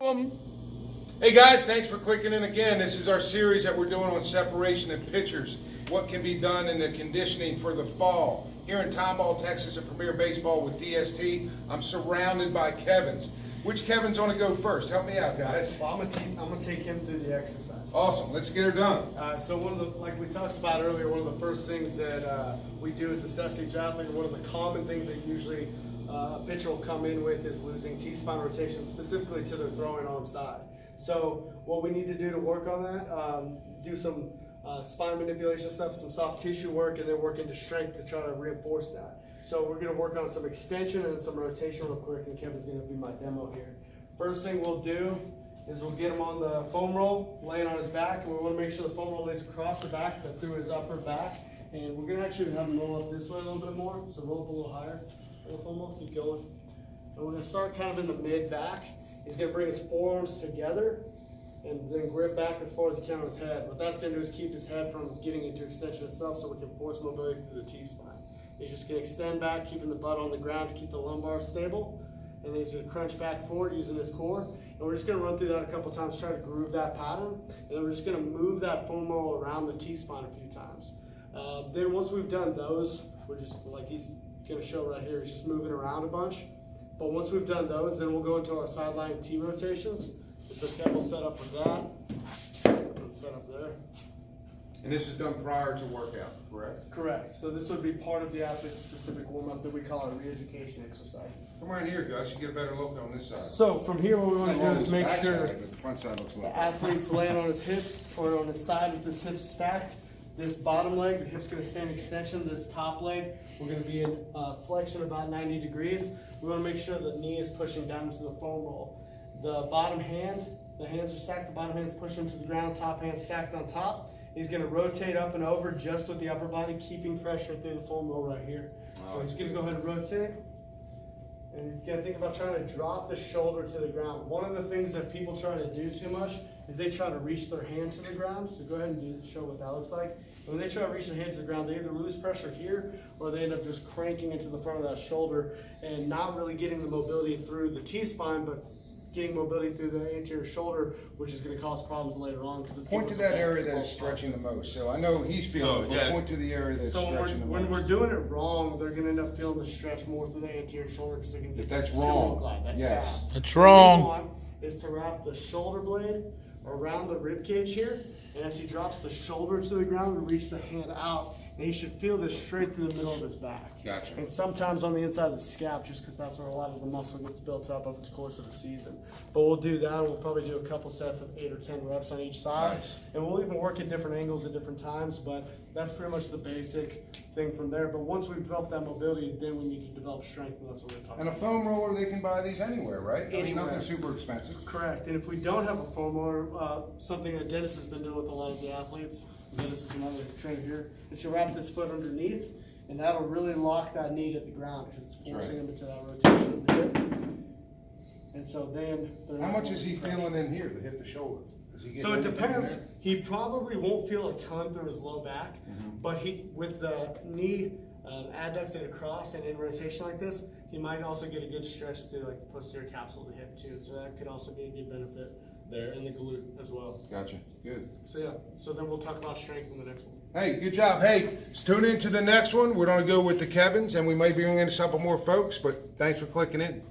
Hey guys, thanks for clicking in again. This is our series that we're doing on separation and pitchers. What can be done in the conditioning for the fall. Here in Tomball, Texas, at Premier Baseball with DST, I'm surrounded by Kevins. Which Kevin's going to go first? Help me out, guys. Well, I'm gonna take him through the exercise. Awesome. Let's get her done. So one of the, like we talked about earlier, one of the first things that we do is assess each athlete. One of the common things that usually a pitcher will come in with is losing T-spine rotation, specifically to their throwing arm side. So what we need to do to work on that, do some spine manipulation stuff, some soft tissue work, and then work into strength to try to reinforce that. So we're going to work on some extension and some rotation real quick, and Kevin's going to be my demo here. First thing we'll do is we'll get him on the foam roll, laying on his back, and we want to make sure the foam roll lays across the back, but through his upper back. And we're going to actually have him roll up this way a little bit more, so roll up a little higher. The foam roll, keep going. And we're going to start kind of in the mid-back. He's going to bring his forearms together and then grip back as far as he can on his head. What that's going to do is keep his head from getting into extension itself so we can force mobility through the T-spine. He's just going to extend back, keeping the butt on the ground to keep the lumbar stable. And then he's going to crunch back forward using his core. And we're just going to run through that a couple times, try to groove that pattern. And then we're just going to move that foam roll around the T-spine a few times. Then once we've done those, we're just like he's going to show right here, he's just moving around a bunch. But once we've done those, then we'll go into our sideline T rotations. So Kev will set up with that. And set up there. And this is done prior to workout, correct? Correct. So this would be part of the athlete's specific warm-up that we call our re-education exercises. Come right here, guys. You get a better look on this side. So from here, what we want to do is make sure But the front side looks like the athlete's laying on his hips or on his side with his hips stacked. This bottom leg, the hip's going to stay in extension. This top leg, we're going to be in flexion about 90 degrees. We want to make sure the knee is pushing down into the foam roll. The bottom hand, the hands are stacked, the bottom hand is pushing to the ground, top hand stacked on top. He's going to rotate up and over just with the upper body, keeping pressure through the foam roll right here. So he's going to go ahead and rotate. And he's going to think about trying to drop the shoulder to the ground. One of the things that people try to do too much is they try to reach their hand to the ground. So go ahead and show what that looks like. And when they try to reach their hand to the ground, they either lose pressure here or they end up just cranking into the front of that shoulder and not really getting the mobility through the T-spine, but getting mobility through the anterior shoulder, which is going to cause problems later on. Because Point to that area that is stretching the most. So I know he's feeling it, but point to the area that's stretching the most. When we're doing it wrong, they're going to end up feeling the stretch more through the anterior shoulder because they're going to get If that's wrong, that's yes. bad. That's wrong. What we want is to wrap the shoulder blade around the rib cage here, and as he drops the shoulder to the ground, we reach the hand out, and he should feel this straight through the middle of his back. Gotcha. And sometimes on the inside of the scap, just because that's where a lot of the muscle gets built up over the course of the season. But we'll do that, and we'll probably do a couple sets of 8 or 10 reps on each side. Nice. And we'll even work at different angles at different times, but that's pretty much the basic thing from there. But once we've developed that mobility, then we need to develop strength, and that's what we're talking And a about. foam roller, they can buy these anywhere, right? I mean, Anywhere. nothing super expensive. Correct. And if we don't have a foam roller, something that Dennis has been doing with a lot of the athletes, Dennis is another trainer here, is to wrap this foot underneath, and that'll really lock that knee to the ground because it's forcing him into that rotation of the hip. And so then... How much is he feeling in here, the hip to shoulder? Is he getting So it anything in depends. there? He probably won't feel a ton through his low back, but with the knee adducted across and in rotation like this, he might also get a good stretch through like the posterior capsule of the hip too. So that could also be a good benefit there, and the glute as well. Gotcha. Good. So yeah, so then we'll talk about strength in the next one. Hey, good job. Hey, tune in to the next one. We're going to go with the Kevins, and we may be bringing in a couple more folks, but thanks for clicking in.